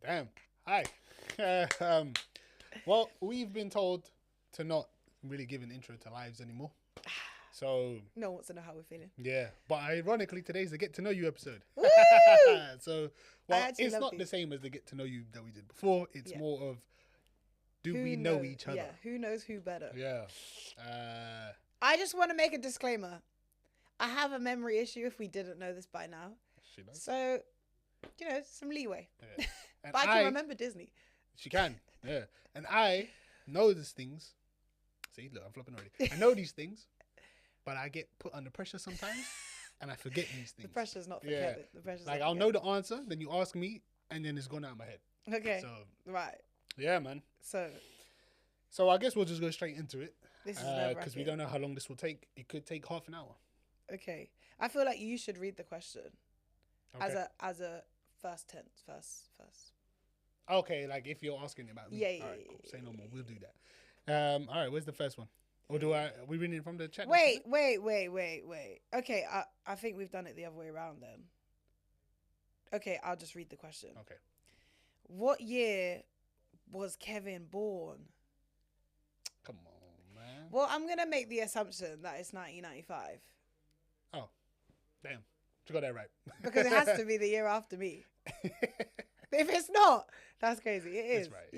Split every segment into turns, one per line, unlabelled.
Damn. Hi. um, well, we've been told to not really give an intro to lives anymore. So,
No one wants to know how we're feeling.
yeah. But ironically, today's the Get to Know You episode.
Woo!
So,
I
well,
actually
it's
love
not the
these.
same as the Get to Know You that we did before. It's
Yeah.
more of, do
Who
we know
knows?
each other?
Yeah, who knows who better?
Yeah.
I just want to make a disclaimer. I have a memory issue if we didn't know this by now.
She knows.
So, some leeway.
Yeah. And
But I can remember Disney.
She can, yeah. And I know these things. See, look, I'm flopping already. I know these things, but I get put under pressure sometimes, and I forget these things.
The pressure's not for
Yeah.
Kevin. The pressure's
Like,
not
I'll
for
know the answer, then you ask me, and then it's gone out of my head.
Kevin. Okay.
So,
Right.
yeah, man.
So,
I guess we'll just go straight into it.
this is
Because we don't know how long this will take. It could take half an hour.
Okay. I feel like you should read the question
Okay.
as a first tense. First.
Okay, like if you're asking about me.
Yeah,
All right,
yeah,
cool.
yeah,
Say no
yeah,
more. We'll do that. All right, where's the first one? Or are we reading it from the chat?
Wait. Okay, I think we've done it the other way around then. Okay, I'll just read the question.
Okay.
What year was Kevin born?
Come on, man.
Well, I'm going to make the assumption that it's 1995.
Oh, damn. You got that right.
Because it has to be the year after me. If it's not, that's crazy. It is.
That's right.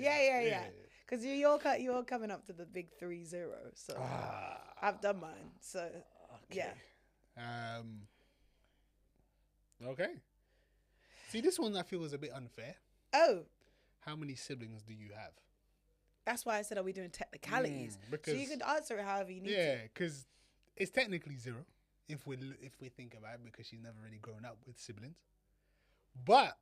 Yeah. Because you're coming up to the big 3-0. So I've done mine. So, yeah.
Okay. See, this one I feel is a bit unfair.
Oh,
How many siblings do you have?
that's why I said, are we doing technicalities? So
because-
you could answer it however you need
Yeah,
to.
because it's technically 0 if we think about it, because she's never really grown up with siblings. But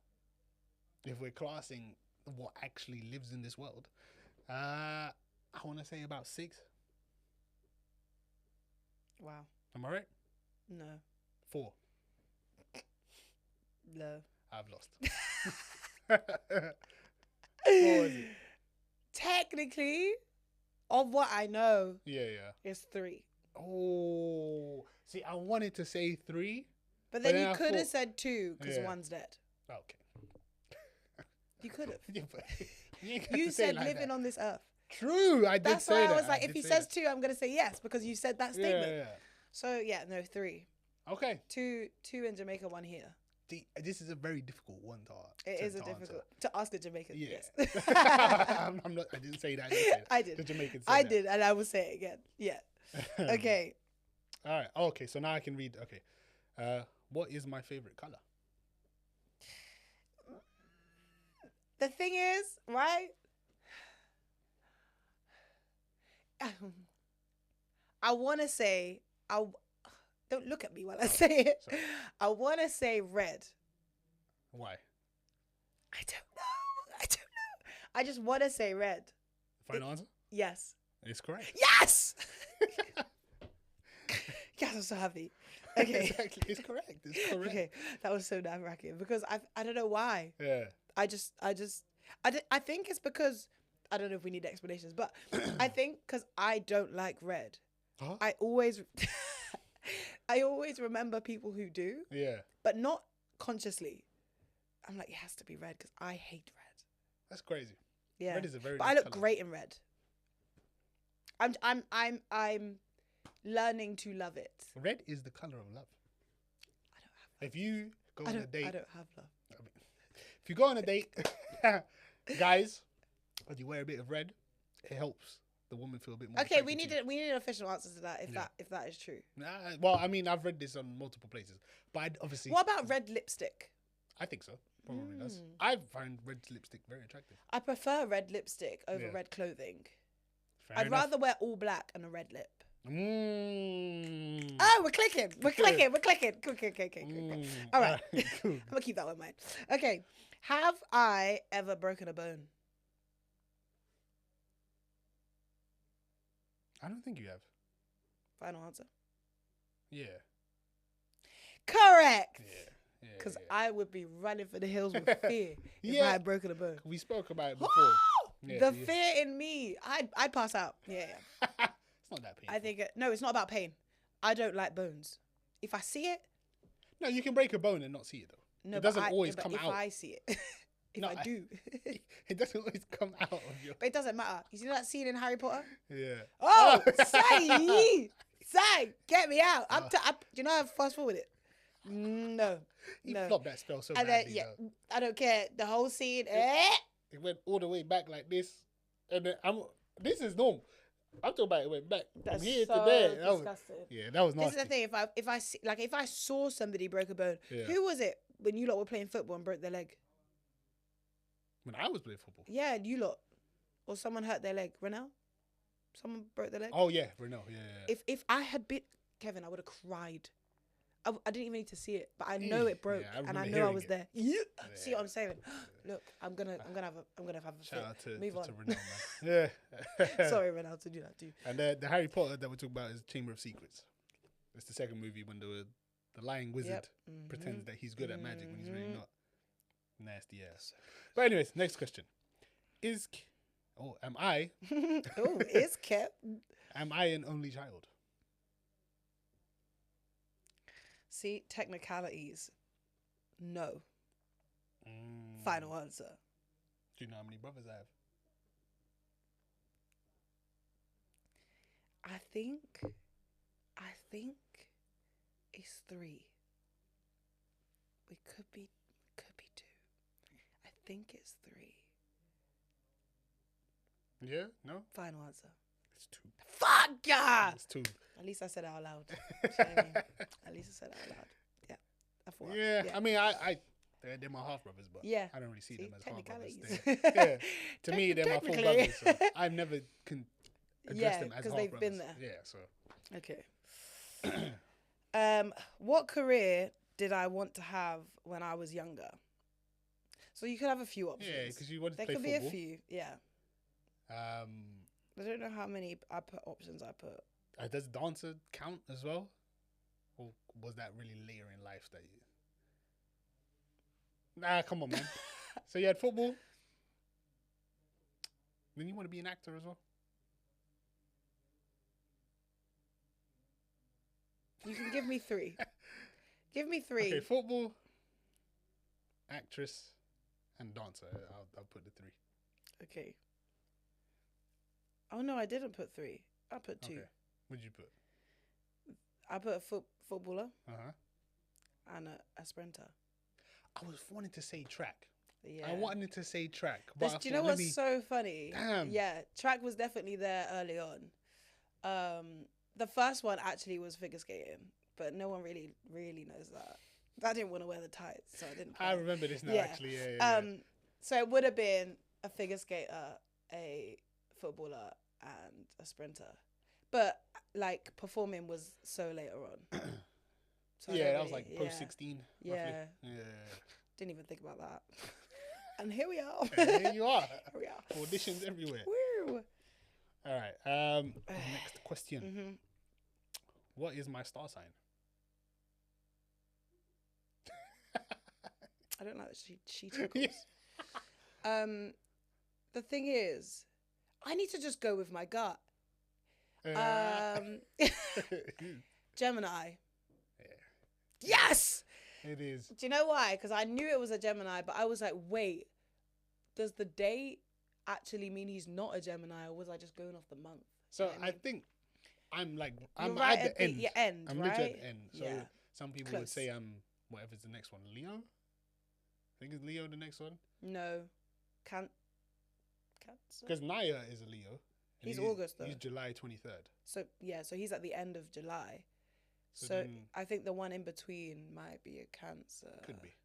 if we're classing what actually lives in this world, I want to say about 6.
Wow.
Am I right?
No.
4.
No.
I've lost. What was it?
Technically, of what I know,
Yeah.
it's 3.
Oh, see, I wanted to say 3.
But then
then
you
I
could have
thought-
said 2 because
Yeah.
one's dead.
Okay.
You could have.
Yeah, but you ain't got
You
to say it
said
like
living
that.
on this earth.
True, I did
That's
say
why
that.
I was like, if
did
he
say
says
that.
2, I'm going to say yes because you said that statement.
Yeah.
So, yeah, no, 3.
Okay.
2 in Jamaica, 1 here.
This is a very difficult one to
It is a
answer.
difficult to ask a Jamaican.
Yeah.
Yes.
I'm not. I didn't say that. I, didn't say that.
I did.
The Jamaicans.
I did, and I will say it again. Yeah. Okay.
All right. Okay. So now I can read. Okay. What is my favorite color?
The thing is, right? I want to say, don't look at me while I say it.
Sorry.
I want to say red.
Why?
I don't know. I just want to say red.
Final answer.
Yes.
It's correct.
Yes! Yes, I'm so happy. Okay.
Exactly. It's correct. It's correct.
Okay, that was so nerve wracking because I don't know why.
Yeah.
I think it's because I don't know if we need explanations, but I think because I don't like red.
Huh?
I always remember people who do,
Yeah.
but not consciously. I'm like, it has to be red because I hate red.
That's crazy.
Yeah,
Red is a very.
but
nice
I look
colour.
great in red. I'm learning to love it.
Red is the color of love.
I don't have.
If you go on a date,
I don't have love.
if you go on a date, guys, and you wear a bit of red, it helps the woman feel a bit more.
Okay, we
attracted to you.
need an official answer to that.
Yeah.
If that is true.
Well, I mean, I've read this on multiple places, but obviously,
What about red lipstick?
I think so. Probably does.
Mm.
I find red lipstick very attractive.
I prefer red lipstick over
Yeah.
red clothing.
Fair
I'd
enough.
rather wear all black and a red lip.
Mm.
Oh, we're clicking. We're clicking. Okay.
Mm.
All right.
Cool.
I'm going to keep that one in mind. Okay. Have I ever broken a bone?
I don't think you have.
Final answer.
Yeah.
Correct.
Yeah. Yeah.
Because
yeah.
I would be running for the hills with fear if
Yeah.
I had broken a bone.
We spoke about it before. Yeah,
The
yeah.
fear in me, I'd pass out. Yeah.
It's not that painful.
I think, no, it's not about pain. I don't like bones. If I see it,
No, you can break a bone and not see it though.
no,
It
but
doesn't always
but
come
if
out.
I see it, if
No,
I do.
It doesn't always come out of your.
But it doesn't matter. You see that scene in Harry Potter?
Yeah.
Oh, say, get me out. Do you know how to fast forward it? No.
He
No.
flopped that spell so
And then,
badly.
yeah,
Though.
I don't care. The whole scene.
It went all the way back like this, and then This is normal. I'm talking about it went back
That's
from here
so
to there.
disgusting.
That was nasty.
This is the thing. If I saw somebody broke a bone,
Yeah.
who was it when you lot were playing football and broke their leg?
When I was playing football.
Yeah, you lot, or someone hurt their leg. Renell, someone broke their leg.
Oh yeah, Renault. Yeah.
If I had been Kevin, I would have cried. I didn't even need to see it, but I know it broke,
Yeah, I
and I
remember
know I
hearing
was
it.
there. Yeah. See what
Yeah.
I'm saying? Look, I'm gonna have a
Shout
fit.
out to
Move on.
Renault, man. Yeah.
Sorry, Renell, to do that too.
And the Harry Potter that we talk about is Chamber of Secrets. It's the second movie when the lying wizard
Yep.
pretends that he's good at magic when he's really not. Nasty ass.
So
But anyways, next question. Am I
oh, it's kept.
am I an only child?
See, technicalities. No. Final answer.
Do you know how many brothers I have?
I think it's 3. We could be 2. I think it's 3.
Yeah? No?
Final answer.
It's 2.
Fuck yeah!
It's 2.
At least I said it out loud. You know what I mean? At least I said it out loud. Yeah. I thought.
Yeah. I mean, they're my half brothers, but
Yeah.
I don't really see them as half brothers.
technicalities.
Yeah. To me, they're my full
Technically.
brothers. So I've never addressed
Yeah,
them as
'cause
half
they've
brothers.
been there.
Yeah. So
Okay. What career did I want to have when I was younger? So you could have a few options.
yeah, because you wanted
there
to play
could
football.
be a few. Yeah. I don't know how many options I put.
Does dancer count as well, or was that really later in life that you? Nah, come on, man. So you had football. Then you want to be an actor as well.
You can give me 3. Give me 3.
Okay, football, actress, and dancer. I'll put the 3.
Okay. Oh no, I didn't put 3. I put 2.
Okay. What'd you put?
I put a footballer
Uh-huh.
and a sprinter.
I was wanting to say track.
Yeah.
I wanted to say track, but I
Do you know
thought, let
what's
me-
so funny?
Damn.
Yeah, track was definitely there early on. The first one actually was figure skating, but no one really knows that. I didn't want to wear the tights, so I didn't.
I
play.
remember this now,
Yeah.
actually. Yeah.
So it would have been a figure skater, a footballer, and a sprinter. But like performing was so later on. So I
Yeah,
don't
that was
really-
like post 16.
Yeah.
Yeah.
Didn't even think about that. And here we are.
There you are.
Here we are.
Auditions everywhere.
Woo.
All right. Next question.
Mm-hmm.
What is my star sign?
I don't like that she tickles. The thing is, I need to just go with my gut. Gemini. Yes!
It is.
Do you know why? Because I knew it was a Gemini, but I was like, wait, does the date actually mean he's not a Gemini, or was I just going off the month?
So
You know what I
I
mean?
think I'm
You're
at the end.
Your end,
I'm
right?
literally at the end. So
Yeah.
some people would
Close.
say I'm whatever's the next one. Leo? I think it's Leo the next one.
No. Cancer?
Because Naya is a Leo. and
He's August, though.
He's July 23rd.
So, yeah, so he's at the end of July.
So
So
then-
I think the one in between might be a Cancer.
Could be.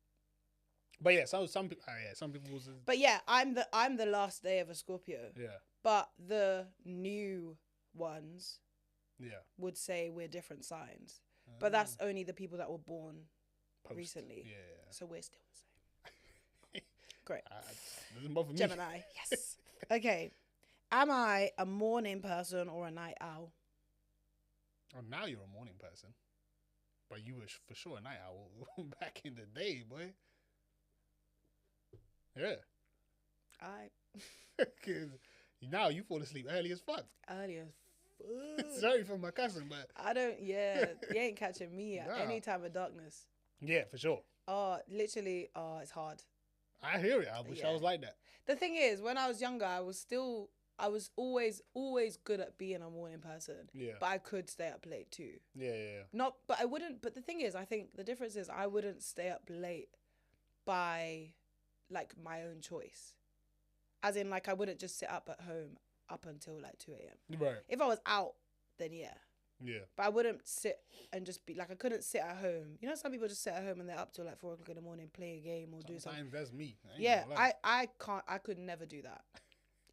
But yeah, some people. Some people.
But yeah, I'm the last day of a Scorpio.
Yeah.
But the new ones
Yeah.
would say we're different signs. But that's only the people that were born
Post.
recently.
Yeah.
So we're still the same. Great.
Doesn't bother me.
Gemini. Yes. Okay. Am I a morning person or a night owl?
Oh, now you're a morning person. But you were for sure a night owl back in the day, boy. Yeah. Because now you fall asleep early as fuck.
Earlier.
Sorry for my cousin, but
I don't. Yeah, you ain't catching me at
Nah.
any time of darkness.
yeah, for sure.
Oh, literally. Oh, it's hard.
I hear it. I wish I
Yeah.
was like that.
The thing is, when I was younger, I was always good at being a morning person.
Yeah.
But I could stay up late too.
Yeah, yeah,
Not, but I wouldn't. But the thing is, I think the difference is I wouldn't stay up late by, like, my own choice. As in, like, I wouldn't just sit up at home up until like 2 a.m.
yeah. Right.
If I was out, then yeah.
Yeah.
But I wouldn't sit and just be like, I couldn't sit at home. You know, some people just sit at home and they're up till like 4 o'clock in the morning, play a game or do something.
Sometimes that's me. ain't
Yeah,
gonna lie.
I can't. I could never do that.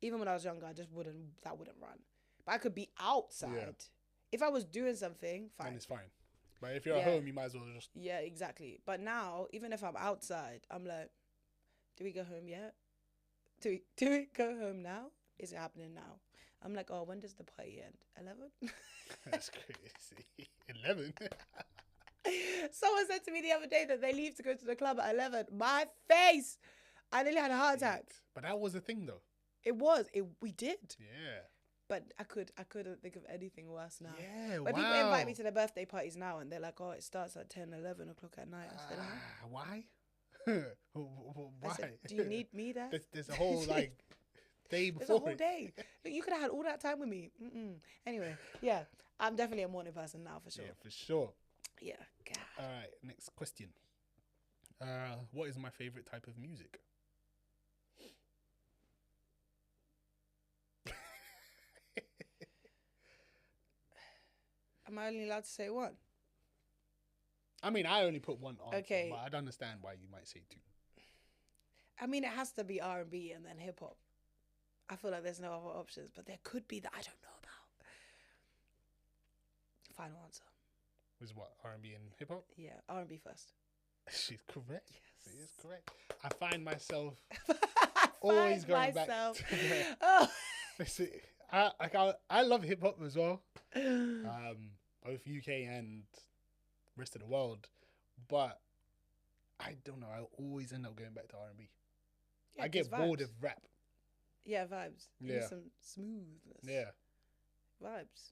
Even when I was younger, I just wouldn't. That wouldn't run. But I could be outside.
Yeah.
If I was doing something,
Then
fine.
it's fine. But if you're at
Yeah.
home, you might as well just.
Yeah, exactly. But now, even if I'm outside, I'm like, do we go home yet? Do we go home now? Is it happening now? I'm like, oh, when does the party end? 11?
That's crazy. 11.
Someone said to me the other day that they leave to go to the club at 11. My face! I nearly had a heart attack.
But that was a thing, though.
We did.
Yeah.
But I couldn't think of anything worse now.
Yeah.
When
wow.
people invite me to their birthday parties now and they're like, oh, it starts at 10, 11 o'clock at night. I said, huh?
Why?
I
Why?
said, do you need me there?
There's a whole like day
There's
before.
a whole day. Look, you could have had all that time with me. Mm-mm. Anyway, yeah, I'm definitely a morning person now for sure.
Yeah, for sure.
Yeah. God.
All right, next question. What is my favorite type of music?
Am I only allowed to say one?
I mean, I only put one answer,
Okay.
but I'd understand why you might say two.
I mean, it has to be R&B and then hip hop. I feel like there's no other options, but there could be that I don't know about. Final answer.
Was what, R&B and hip hop?
Yeah, R&B first.
She's correct.
Yes.
She is correct. I find myself
I
always
find
going back.
myself-
To that.
Oh.
Listen, I love hip hop as well. Both UK and rest of the world, but I don't know. I always end up going back to R&B.
Yeah,
I get
'cause
bored
vibes.
of rap.
Yeah, vibes. You need
Yeah.
some smoothness.
Yeah,
Vibes.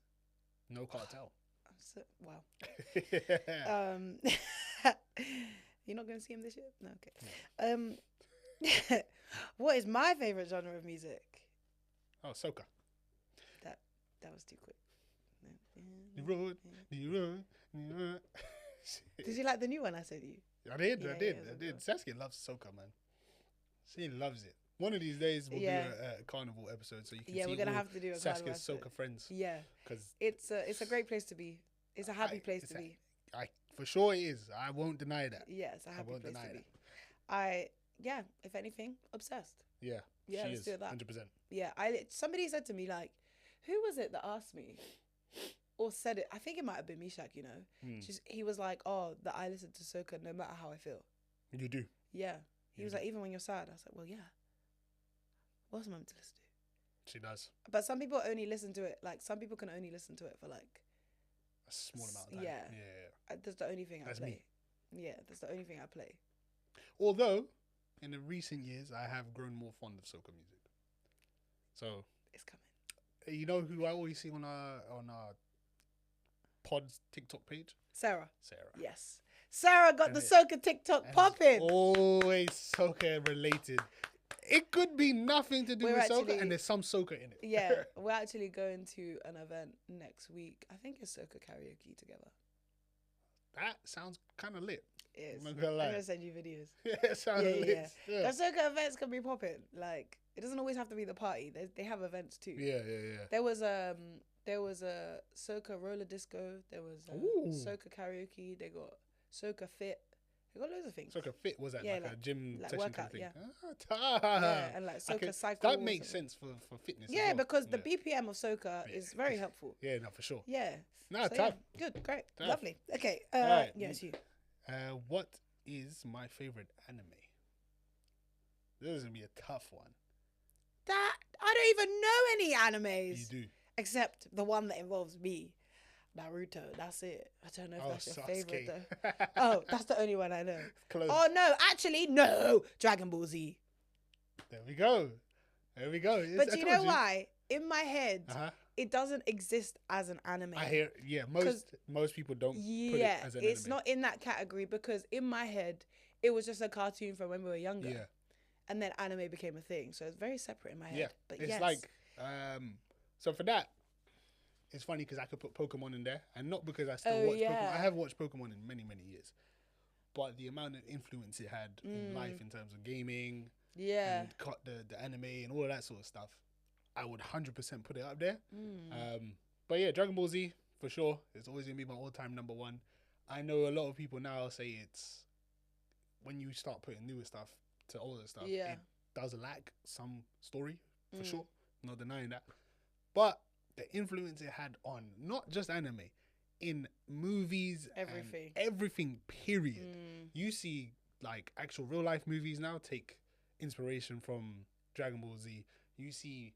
no cartel.
I'm so, wow.
Yeah.
You're not going to see him this year? No, okay. What is my favorite genre of music?
Oh, soca.
That was too quick.
The road, the road, the road.
Did you like the new one I sent you?
I did.
Yeah,
I
yeah,
did.
it was
I
a
did.
good
Saskia loves soca, man. She loves it. One of these days we'll
Yeah.
do a carnival episode so you can
Yeah,
see
we're gonna
all
have to do a
Saskia's
carnival
soca friends
Yeah,
because
it's a great place to be. It's a happy place
it's
to
a-
be.
I for sure it is. I won't deny that.
Yeah, it's a happy
won't
place to
deny
be. Yeah, if anything, obsessed.
Yeah.
Yeah,
she
let's
is,
do that.
100%.
Yeah, somebody said to me like, who was it that asked me or said it? I think it might have been Mishak. You know,
Hmm.
he was like, oh, that I listen to soca no matter how I feel.
You do.
Yeah, he
You
was
do.
like, even when you're sad. I was like, well, yeah. What else am I meant to listen to?
She does.
But some people only listen to it. Like some people can only listen to it for like.
A small amount of time.
Yeah.
Yeah.
That's the only thing I
That's
play.
me.
Yeah, that's the only thing I play.
Although, in the recent years, I have grown more fond of soca music. So,
It's coming.
you know who I always see on our pod's TikTok page?
Sarah.
Sarah.
Yes. Sarah got the
And
soca TikTok
And it's
popping.
Always soca related. It could be nothing to do
We're
with soca,
actually-
and there's some soca in it.
Yeah, we're actually going to an event next week. I think it's soca karaoke together.
That sounds kind of lit.
It is.
I'm
I'm
not gonna lie.
gonna send you videos.
Yeah, it sounds
Yeah,
lit.
yeah.
Yeah.
The soca events can be popping. Like it doesn't always have to be the party. They have events too.
Yeah.
There was a soca roller disco. There was
Ooh.
soca karaoke. They got soca fit. They got loads of things.
Soca fit was that
Yeah,
like a
like-
gym
like
session
workout,
kind of thing?
yeah.
Ah,
Yeah, and like
I
soca
can-
cycle.
That makes sense for fitness. as
Yeah,
well.
because the
Yeah.
BPM of soca is very helpful.
Yeah, no, for sure.
Yeah.
Nah,
So,
tough.
yeah, good, great,
Tough.
lovely. Okay.
Alright.
Yeah, it's you.
What is my favorite anime? This is gonna be a tough one.
That I don't even know any animes
You do.
except the one that involves me, Naruto. That's it. I don't know if
Oh,
that's your favorite though.
Sasuke.
Oh, that's the only one I know.
Close.
Oh no, actually no, Dragon Ball Z.
There we go. There we go.
But do you know why? In my head,
Uh-huh.
it doesn't exist as an anime.
I hear. Yeah, most people don't put
Yeah,
it as an
it's
anime.
not in that category because in my head, it was just a cartoon from when we were younger.
Yeah.
and then anime became a thing. So it's very separate in my head.
Yeah,
But
it's
yes.
like so for that, it's funny because I could put Pokemon in there, and not because I still watch Pokemon.
yeah.
I have watched Pokemon in many years, but the amount of influence it had in life in terms of gaming,
Yeah.
and the anime and all of that sort of stuff, I would 100% put it up there. But yeah, Dragon Ball Z for sure. It's always gonna be my all-time number one. I know a lot of people now say it's when you start putting newer stuff to older stuff,
Yeah.
it does lack some story for sure. Not denying that, but the influence it had on not just anime, in movies,
Everything.
and everything. Period. You see, like actual real life movies now take inspiration from Dragon Ball Z. You see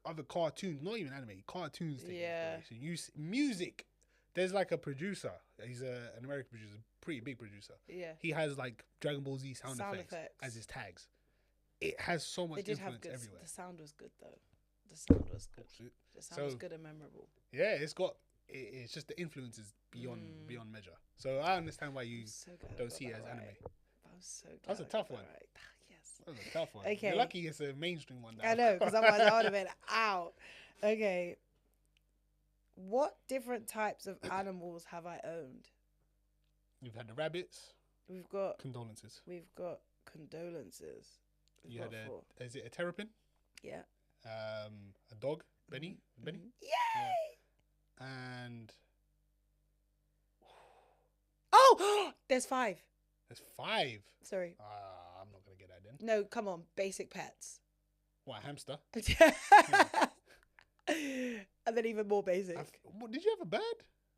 other cartoons, not even anime, cartoons take inspiration. You see music. There's like a producer. He's an American producer, pretty big producer.
Yeah.
He has like Dragon Ball Z sound effects as his tags. It has so much
They did have
influence
good.
everywhere.
The sound was good though. The sound was good.
Shit.
The sound was
So-
good and memorable.
Yeah, it's got. It's just the influence is beyond measure. So I understand why you
I'm so glad I
don't
got
see it
that
as
right.
anime.
I'm so glad.
That's a
I got
tough
that
one.
Right. Yes.
That was a tough one.
Okay.
You're lucky it's a mainstream one. Now.
I know, because otherwise I would have been out. Okay. What different types of animals have I owned?
You've had the rabbits.
We've got
Condolences.
condolences.
You
We've
had
got four.
is it a terrapin?
Yeah.
A dog, Benny. Benny.
Yay!
And
Oh, there's 5.
there's 5.
Sorry.
I'm not gonna get that then.
No, come on. Basic pets.
What, a hamster?
And then even more basic.
Did you have a bird?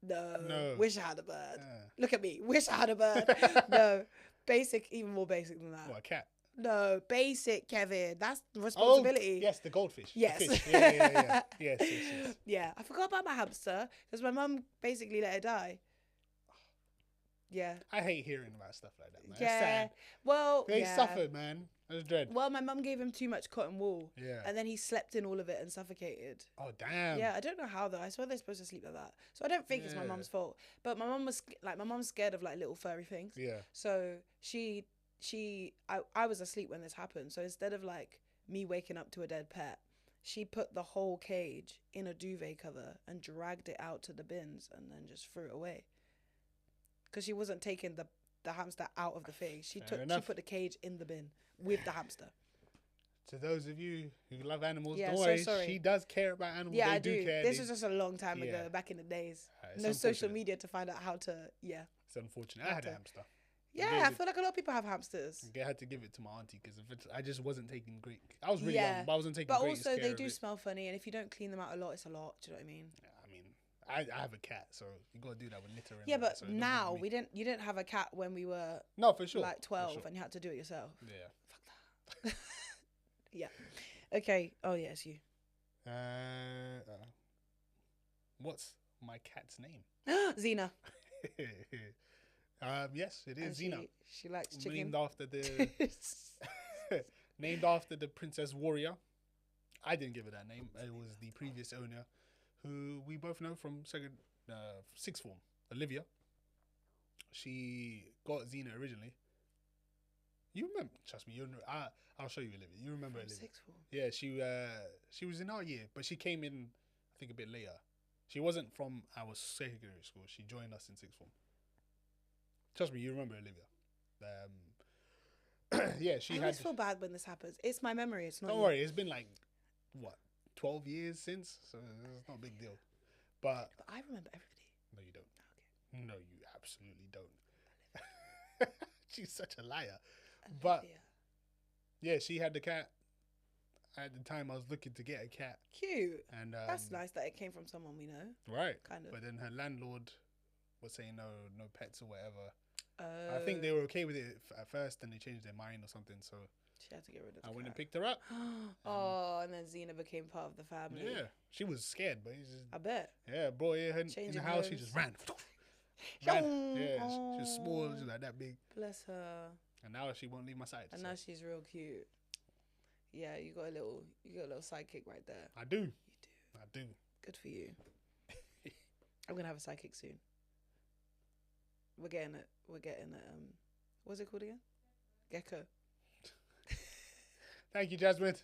No.
No.
Wish I had a bird.
Yeah.
Look at me. Wish I had a bird. No. Basic, even more basic than that.
What, a cat?
No. Basic, Kevin. That's
Oh,
responsibility.
yes, the goldfish. The
Yes.
fish. Yeah. Yes.
Yeah. I forgot about my hamster because my mum basically let it die. Yeah.
I hate hearing about stuff like that, man. It's
Yeah.
sad.
Well,
They
yeah.
suffered, man. That's dread.
Well, my mum gave him too much cotton wool.
Yeah.
And then he slept in all of it and suffocated.
Oh, damn.
Yeah, I don't know how though. I swear they're supposed to sleep like that. So I don't think it's my
Yeah.
mum's fault. But my mum was like, my mum's scared of like little furry things.
Yeah.
So I was asleep when this happened. So instead of like me waking up to a dead pet, she put the whole cage in a duvet cover and dragged it out to the bins and then just threw it away. Because she wasn't taking the hamster out of the thing. She
enough.
put the cage in the bin with the hamster.
To those of you who love animals,
Yeah,
don't
so
worry.
sorry.
She does care about animals.
Yeah,
They
I do.
care.
This
They-
was just a long time ago,
Yeah.
back in the days.
It's
No social
unfortunate.
media to find out how to. Yeah.
It's unfortunate. I had a
Okay.
hamster.
Yeah,
gave
I
it-
feel like a lot of people have hamsters.
I had to give it to my auntie because I just wasn't taking great. I was really
Yeah,
young, but I wasn't taking
But
great
also, they
care of
do
it.
smell funny, and if you don't clean them out a lot, it's a lot. Do you know what I mean?
Yeah, I mean, I have a cat, so you got to do that with litter. And
Yeah,
all that,
but
so it don't
now
bother me.
you didn't have a cat when we were
No, for sure.
like
for
12
sure.
and you had to do it yourself.
Yeah.
Fuck that. Yeah. Okay. Oh yes, you.
What's my cat's name?
Xena.
Yes, it
And
is Xena.
She likes chicken.
Named after the named after the Princess Warrior. I didn't give her that name. It was the previous owner, who we both know from sixth form, Olivia. She got Xena originally. You remember? Trust me. I'll show you Olivia. You remember
From
Olivia?
sixth form.
Yeah, she was in our year, but she came in, I think, a bit later. She wasn't from our secondary school. She joined us in sixth form. Trust me, you remember Olivia. Yeah, she
I
had.
always feel bad when this happens. It's my memory. It's not.
Don't
you.
worry, it's been like what 12 years since, so it's not a big deal. But
But I remember everybody.
no, you don't. No, you absolutely don't. She's such a liar. But
Olivia.
yeah, she had the cat. At the time, I was looking to get a cat,
Cute.
and
That's nice that it came from someone we know.
right?
Kind of.
But then her landlord was saying no pets or whatever.
Oh.
I think they were okay with it at first, and they changed their mind or something. So
She had to get rid of.
I
the
went and
cat.
picked her up.
Oh, and then Xena became part of the family.
Yeah, she was scared, but he's just,
I bet.
yeah, brought her in the
Changing
house. She
homes.
just ran.
Shong.
Yeah, she was small,
Oh.
she was like that big,
Bless her.
and now she won't leave my side.
And
so
now she's real cute. Yeah, you got a little sidekick right there.
I do,
You do.
I do.
Good for you. I'm gonna have a sidekick soon. We're getting it. What's it called again? Gecko.
Thank you, Jasmine.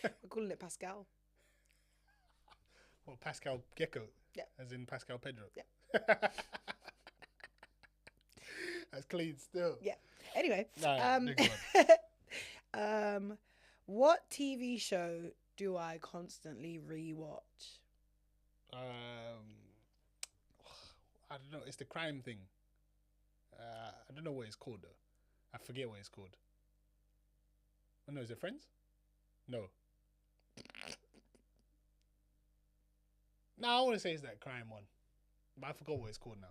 We're calling it Pascal.
Well, Pascal Gecko.
Yeah.
As in Pascal Pedro.
Yeah.
That's clean still.
Yeah. Anyway,
Nah, big
what TV show do I constantly rewatch?
I don't know. It's the crime thing. I don't know what it's called though. I forget what it's called. Oh no, is it Friends? No. No, I want to say it's that crime one, but I forgot what it's called now.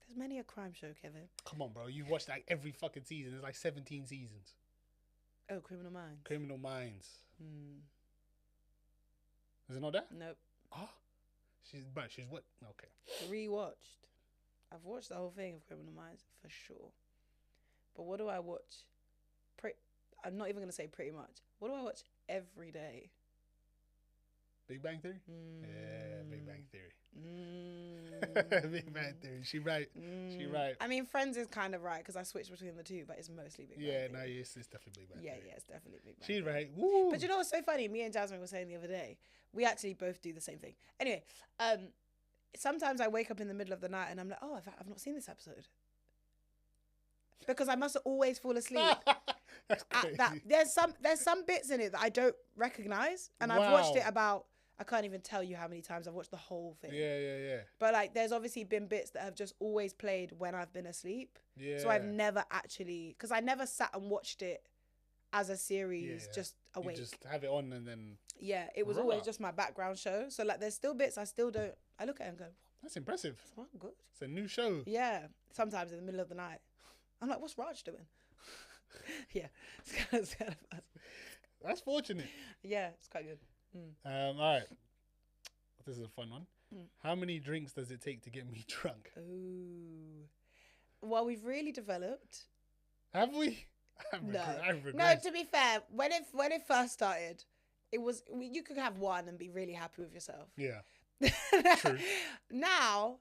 There's many a crime show, Kevin.
Come on, bro. You watched like every fucking season. There's like 17 seasons.
Oh, Criminal Minds.
Criminal Minds.
Hmm.
Is it not that?
Nope.
Oh, she's what? Okay.
Rewatched. I've watched the whole thing of Criminal Minds for sure. But what do I watch? I'm not even going to say pretty much. What do I watch every day?
Big Bang Theory? Yeah, Big Bang Theory.
Mm.
Big Bang Theory. She right. She right.
I mean, Friends is kind of right because I switched between the two, but it's mostly Big Bang
Yeah,
Theory.
no, it's definitely Big Bang
Yeah,
Theory.
yeah, it's definitely Big Bang
She's
Theory.
right. Woo.
But you know what's so funny? Me and Jasmine were saying the other day, we actually both do the same thing. Anyway, sometimes I wake up in the middle of the night and I'm like, oh, I've not seen this episode. Because I must always fall asleep.
That's crazy.
There's some bits in it that I don't recognize, and I've watched it about, I can't even tell you how many times I've watched the whole thing.
Yeah.
But like, there's obviously been bits that have just always played when I've been asleep.
Yeah.
So I've never actually, because I never sat and watched it as a series just
You
awake.
just have it on and then.
Yeah, it was always just my background show. So like, there's still bits I still don't. I look at it and go,
That's impressive.
"Oh, good."
It's a new show.
Yeah, sometimes in the middle of the night, I'm like, "What's Raj doing?" Yeah, it's kind of fun.
That's fortunate.
Yeah, it's quite good.
All right. This is a fun one.
Mm.
How many drinks does it take to get me drunk?
Ooh, well, we've really developed.
Have we?
No,
I've
no.
regressed.
To be fair, when it first started, it was you could have one and be really happy with yourself.
Yeah. True.
Now,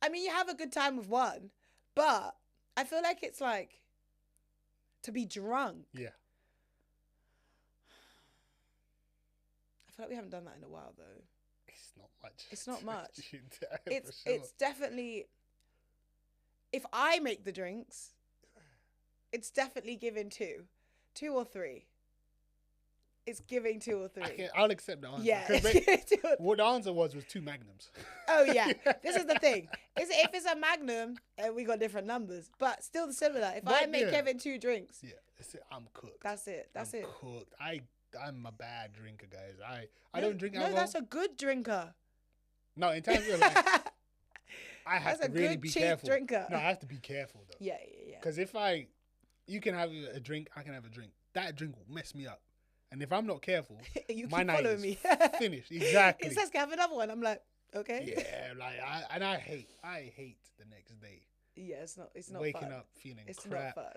I mean, you have a good time with one, but I feel like it's like to be drunk.
Yeah.
I feel like we haven't done that in a while though.
It's not much.
It's not much.
For
It's
sure.
it's definitely, if I make the drinks, it's definitely giving two or three. It's giving 2 or 3.
I'll accept the answer.
Yeah.
'Cause what the answer was 2 magnums.
Oh yeah, this is the thing. If it's a magnum, we got different numbers, but still similar. If I
But,
make
yeah.
Kevin 2 drinks,
Yeah. I'm cooked.
that's it. That's
I'm
it.
cooked. I'm a bad drinker, guys. I don't drink
No,
alcohol.
that's a good drinker.
No, in terms of like, I have
That's
to
a
really
good
be
cheap
careful.
drinker.
No, I have to be careful though.
Yeah.
Because you can have a drink, I can have a drink. That drink will mess me up. And if I'm not careful,
You
my
keep
night
following
is
me.
finished. Exactly.
It says have another one. I'm like, okay.
Yeah, like I hate the next day
Yeah, it's not
waking
fun.
up feeling
It's
crap.
not fun.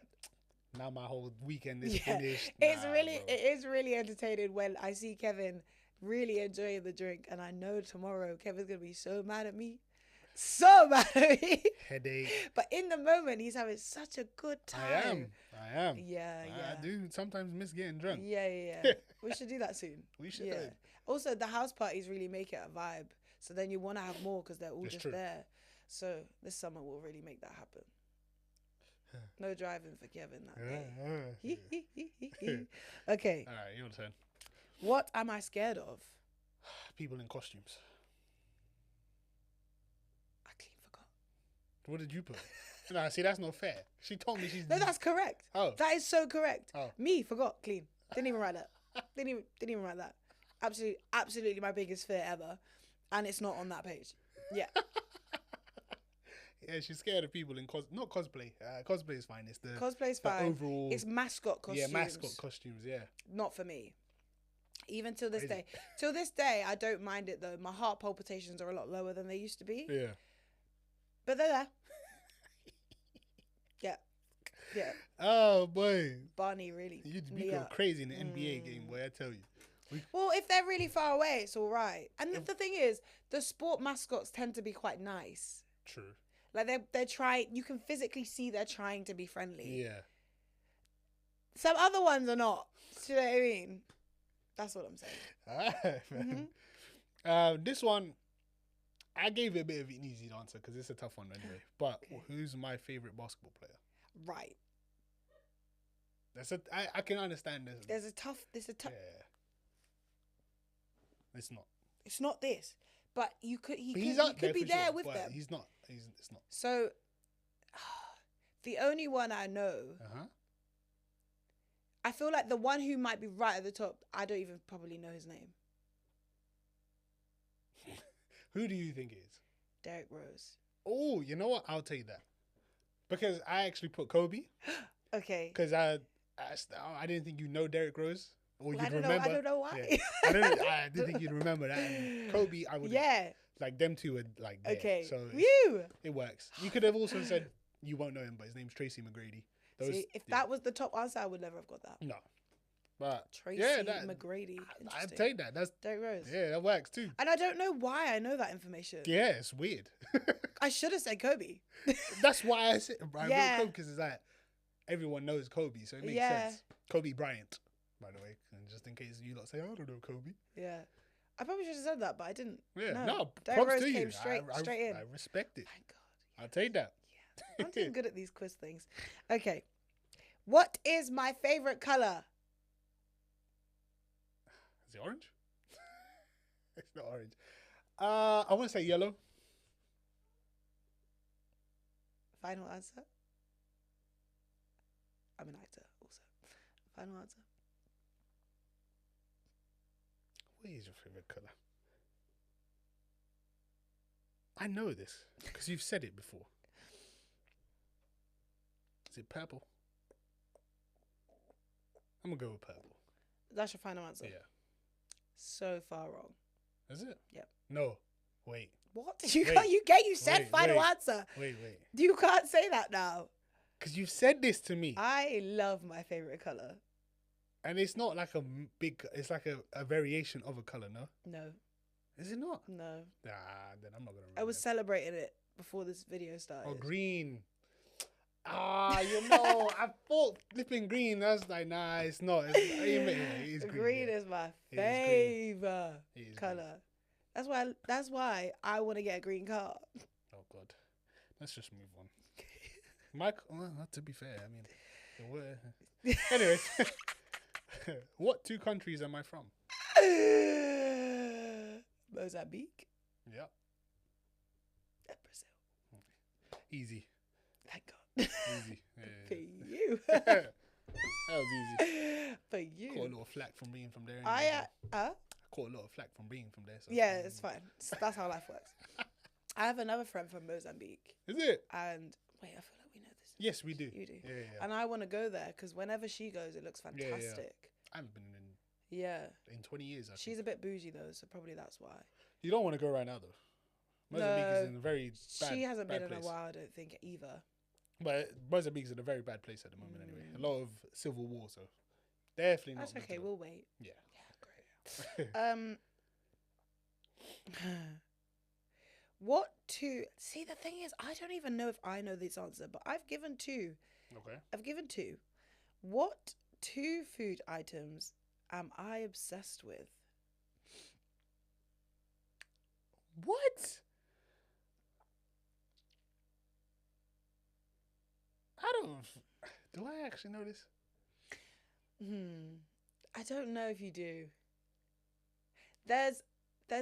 Now my whole weekend is
Yeah.
finished.
It's
Nah,
really
bro.
it is really entertaining when I see Kevin really enjoying the drink, and I know tomorrow Kevin's gonna be so mad at me. So mad at me.
Headache.
But in the moment he's having such a good time.
I am.
Yeah.
I do sometimes miss getting drunk.
Yeah. We should do that soon.
We should.
Yeah. Also, the house parties really make it a vibe. So then you want to have more because they're all
It's
just
true.
there. So this summer will really make that happen. No driving for Kevin that day. Okay.
All right, your turn.
What am I scared of?
People in costumes.
I clean forgot.
What did you put? No, see, that's not fair. She told me she's.
No, that's correct.
Oh.
That is so correct.
Oh.
Me forgot clean. Didn't even write that. Didn't even write that. Absolutely my biggest fear ever, and it's not on that page. Yeah.
Yeah, she's scared of people in not cosplay. Cosplay is fine. It's the
Cosplay's
the
fine.
overall.
It's mascot costumes.
Yeah, mascot costumes. Yeah.
Not for me. Even till this
Crazy.
day. Till this day, I don't mind it though. My heart palpitations are a lot lower than they used to be.
Yeah.
But they're there. Yeah. Yeah.
Oh boy,
Barney really.
you'd
me
be go
up.
crazy in the NBA game, boy. I tell you.
Well, if they're really far away, it's all right. And the thing is, the sport mascots tend to be quite nice. Some other ones are not. Do you know what I mean? That's what I'm saying.
This one, I gave it a bit of an easy answer because it's a tough one anyway. But who's my favorite basketball player?
Right.
I can understand this.
There's a tough.
Yeah. It's not.
It's not this, but he could be
for
there
sure,
with
but
them.
He's not. It's not.
So, the only one I know, I feel like the one who might be right at the top, I don't even probably know his name.
Who do you think it is?
Derrick Rose.
Oh, you know what? I'll tell you that. Because I actually put Kobe.
Okay.
Because I didn't think you know Derrick Rose. Or you'd remember.
I don't know why.
Yeah. I didn't think you'd remember that. And Kobe, I would.
Yeah.
Like them two would like. There.
Okay.
So it works. You could have also said you won't know him, but his name's Tracy McGrady.
See, if that was the top answer, I would never have got that.
No. But
Tracy McGrady.
I'd take that. That's
Derrick Rose.
Yeah, that works too.
And I don't know why I know that information.
Yeah, it's weird.
I should have said Kobe.
That's why I said Kobe because it's like everyone knows Kobe, so it makes sense. Kobe Bryant, by the way, and just in case you lot say, I don't know Kobe.
Yeah. I probably should have said that, but I didn't.
Yeah, no,
Derrick
props
Rose
to you.
came straight in.
I respect it.
Thank God.
I'll take that.
Yeah. I'm doing good at these quiz things. Okay. What is my favorite color?
Is it orange? It's not orange. I want to say yellow.
Final answer? I'm an actor also. Final answer?
What is your favorite color? I know this because you've said it before. Is it purple? I'm going to go with purple.
That's your final answer?
Yeah.
So far wrong.
Is it?
Yep.
No. Wait.
What? You said final answer.
Wait.
You can't say that now.
Because you've said this to me.
I love my favorite color.
And it's not like it's like a variation of a color, no?
No.
Is it not?
No.
Nah, then I'm not going to remember.
I was celebrating it before this video started.
Oh, green. I thought flipping green. I was like, nah, it's not. It's green.
Green is my favorite color. That's why I want to get a green car.
Oh God, let's just move on. Mike, to be fair, I mean, anyways, what 2 countries am I from?
Mozambique.
Yep.
And Brazil.
Easy.
Thank God.
Easy. Yeah.
For you.
That was easy.
For you.
Caught a little flack from being from there.
I
caught a lot of flack from being from there. So
yeah, it's fine. That's how life works. I have another friend from Mozambique.
Is it?
And wait, I feel like we know this.
Yes, we do.
You do.
Yeah.
And I want to go there because whenever she goes, it looks fantastic.
Yeah. I haven't been in 20 years.
She's a bit bougie though, so probably that's why.
You don't want to go right now though. Mozambique is in a very bad
She hasn't been
place.
in a while, I don't think either.
But Mozambique's in a very bad place at the moment anyway. A lot of civil war, so definitely not.
That's okay, we'll wait.
Yeah.
Great. What 2? See, the thing is, I don't even know if I know this answer, but I've given 2.
Okay.
I've given 2. What 2 food items am I obsessed with?
What? Do I actually know this?
I don't know if you do. There's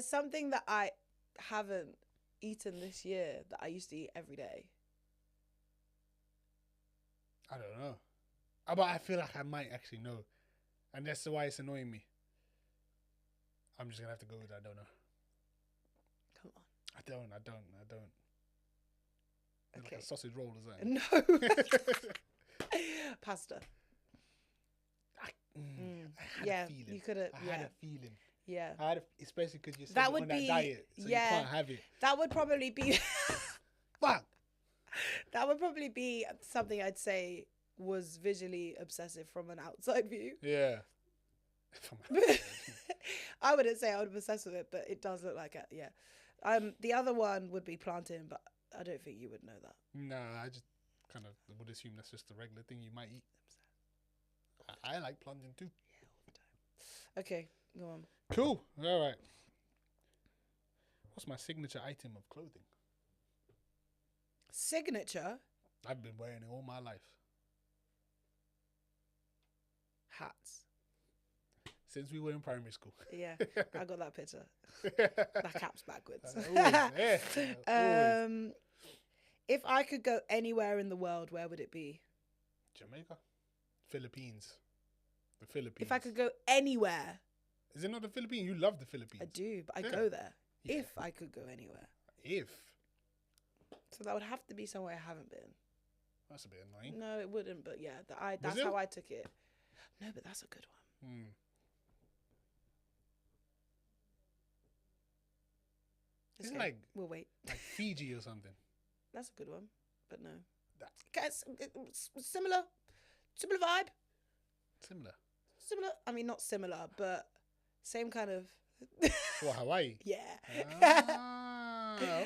something that I haven't eaten this year that I used to eat every day.
I don't know. But I feel like I might actually know. And that's why it's annoying me. I'm just going to have to go with I don't know.
Come on.
I don't. It's
Okay.
like a sausage roll or something.
No. Pasta.
I had
Yeah,
a feeling.
you could have.
I had a feeling.
Yeah.
Especially because you're
That
still
would
on
be-
that diet, so
yeah.
you can't have it.
That would probably be.
Fuck.
That would probably be something I'd say was visually obsessive from an outside view.
Yeah.
I wouldn't say I would be obsessed with it, but it does look like it. Yeah. The other one would be plantain, but I don't think you would know that.
Nah, I just kind of would assume that's just a regular thing you might eat. I like plunging too.
Okay, go on.
Cool. All right. What's my signature item of clothing?
Signature
I've been wearing it all my life.
hats.
Since we were in primary school.
Yeah, I got that picture. That cap's backwards.
Always.
If I could go anywhere in the world, where would it be?
Jamaica. Philippines. The Philippines.
If I could go anywhere,
Is it not the Philippines? You love the Philippines.
I do, but I
Yeah.
go there.
Yeah.
If I could go anywhere.
If.
So that would have to be somewhere I haven't been.
That's a bit annoying.
No, it wouldn't, but yeah, that's
Brazil?
how I took it. No, but that's a good one.
Hmm.
Let's
It's
go.
like
We'll wait.
Fiji or something.
That's a good one, but no.
That's
Guys, similar vibe.
similar.
Similar. I mean, not similar, but same kind of.
For Hawaii.
Yeah.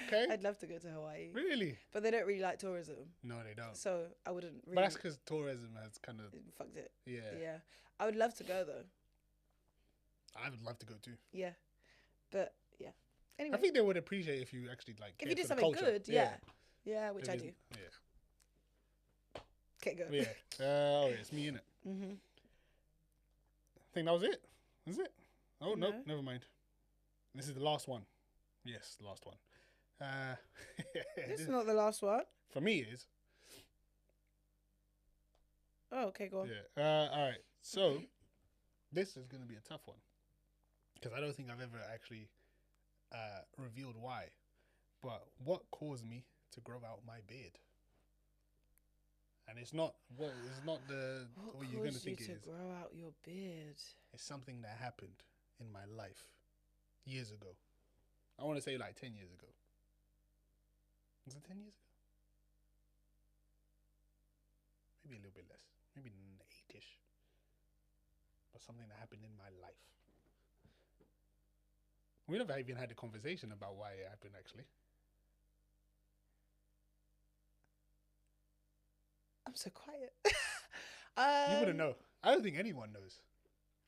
Okay.
I'd love to go to Hawaii,
Really?
but they don't really like tourism,
No, they don't.
so I wouldn't really.
But that's because tourism has kind of,
fucked it.
yeah.
Yeah, I would love to go though.
I would love to go too.
Yeah, but yeah. Anyway,
I think they would appreciate if you actually like.
if
cared
you did
for the
something
culture.
good, yeah, which
If
I
it's-
do.
Yeah.
Okay, go.
Yeah. Oh, it's me in it.
Mhm.
I think that was it. Is it? Oh no,
No.
never mind. This is the last one. Yes, the last one.
This is not the last one.
For me it is.
Oh, okay, go on.
Yeah. All right. So this is gonna be a tough one because I don't think I've ever actually revealed why. But what caused me to grow out my beard? And it's not what it's not the what you're gonna
caused you
think it
to
is.
grow out your beard?
It's something that happened in my life years ago. I want to say like 10 years ago. Was it 10 years ago? Maybe a little bit less. Maybe 8-ish. But something that happened in my life. We never even had a conversation about why it happened, actually.
I'm so quiet.
You wouldn't know. I don't think anyone knows.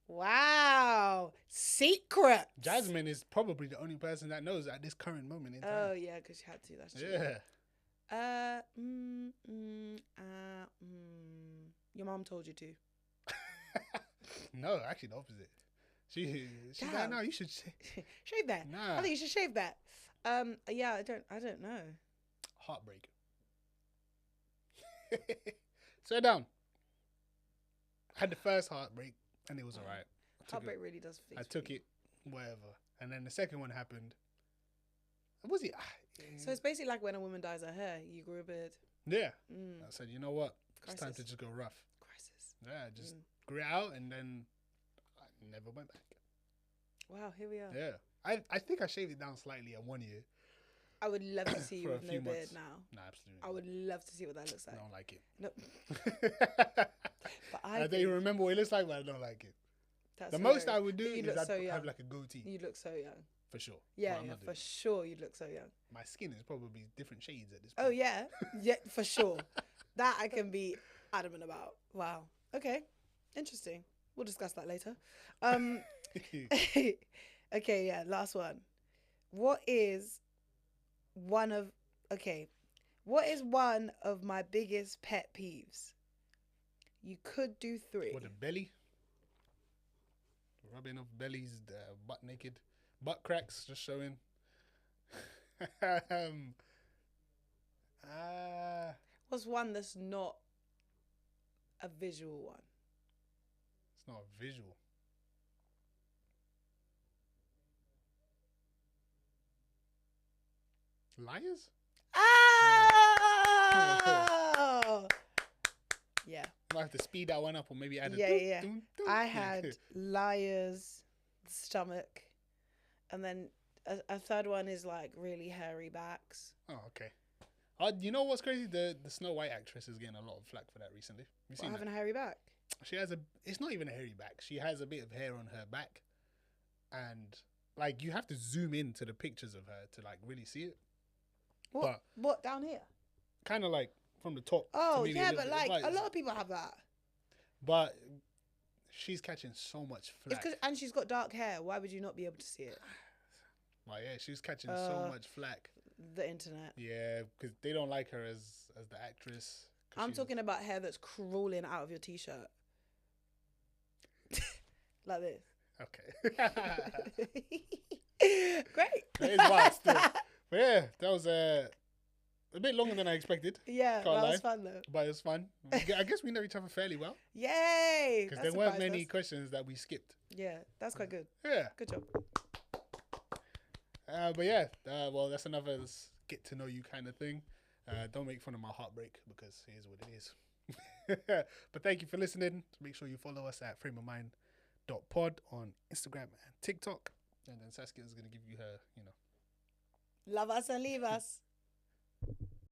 Wow, secret.
Jasmine is probably the only person that knows at this current moment in
Oh
time.
yeah, because you had to. That's true.
Yeah.
Your mom told you to.
No, actually the opposite. She's like,
Damn.
no, you should
Shave that.
Nah.
I think you should shave that. Yeah, I don't know.
Heartbreak. Slow down. I had the first heartbreak and it was alright.
Heartbreak really does.
I took it, whatever. And then the second one happened. What was it?
So it's basically like when a woman dyes her hair, you grew a beard.
Yeah.
Mm.
I said, you know what? It's time to
Crisis.
just go rough.
Crisis.
Yeah, just grew out and then I never went back.
Wow, here we are.
Yeah. I think I shaved it down slightly at 1 year.
I would love to see you
For a
with no
few
beard
months.
now.
No, absolutely.
I would love to see what that looks
I
like.
don't like it.
No, but
I don't
think
even remember what it looks like, but I don't like it.
that's
The most
hilarious.
I would do
You
is
look
I'd
so young.
have like a goatee,
You look so young.
for sure.
Yeah,
But I'm
yeah,
not
for
doing it.
sure you look so young.
My skin is probably different shades at this point.
Oh yeah, yeah, for sure. That I can be adamant about. Wow. Okay, interesting. We'll discuss that later. Okay, yeah. Last one. What is one of my biggest pet peeves? You could do 3.
What, the belly? Rubbing off bellies, butt naked, butt cracks just showing.
What's one that's not a visual one?
It's not a visual. Liars?
Oh! Yeah.
I might have to speed that one up or maybe add a
Yeah,
dun,
yeah.
dun, dun.
I had liars, stomach, and then a third one is like really hairy backs.
Oh, okay. You know what's crazy? The Snow White actress is getting a lot of flack for that recently. You
What,
seen
having
that?
a hairy back?
She has it's not even a hairy back. She has a bit of hair on her back. And like you have to zoom into the pictures of her to like really see it. But
What down here?
kind of like from the top. to
Oh
maybe a
yeah,
little
but
bit.
like
It's
a lot of people have that.
But she's catching so much
It's
flack.
because, and she's got dark hair. Why would you not be able to see it?
Like, yeah, she's catching so much flack.
The internet.
Yeah, because they don't like her as the actress.
I'm talking about hair that's crawling out of your t-shirt. Like this.
Okay.
Great.
That is wild still. But yeah, that was a bit longer than I expected.
Yeah,
Can't
that
lie.
was fun though.
But it was fun. I guess we know each other fairly well.
Yay!
Because
That
there weren't
surprised
many
us.
questions that we skipped.
Yeah, that's quite good.
Yeah.
Good job.
But yeah, well, that's another get to know you kind of thing. Don't make fun of my heartbreak because it is what it is. But thank you for listening. Make sure you follow us at frameofmind.pod on Instagram and TikTok. And then Saskia is going to give you her,
Love us and leave us.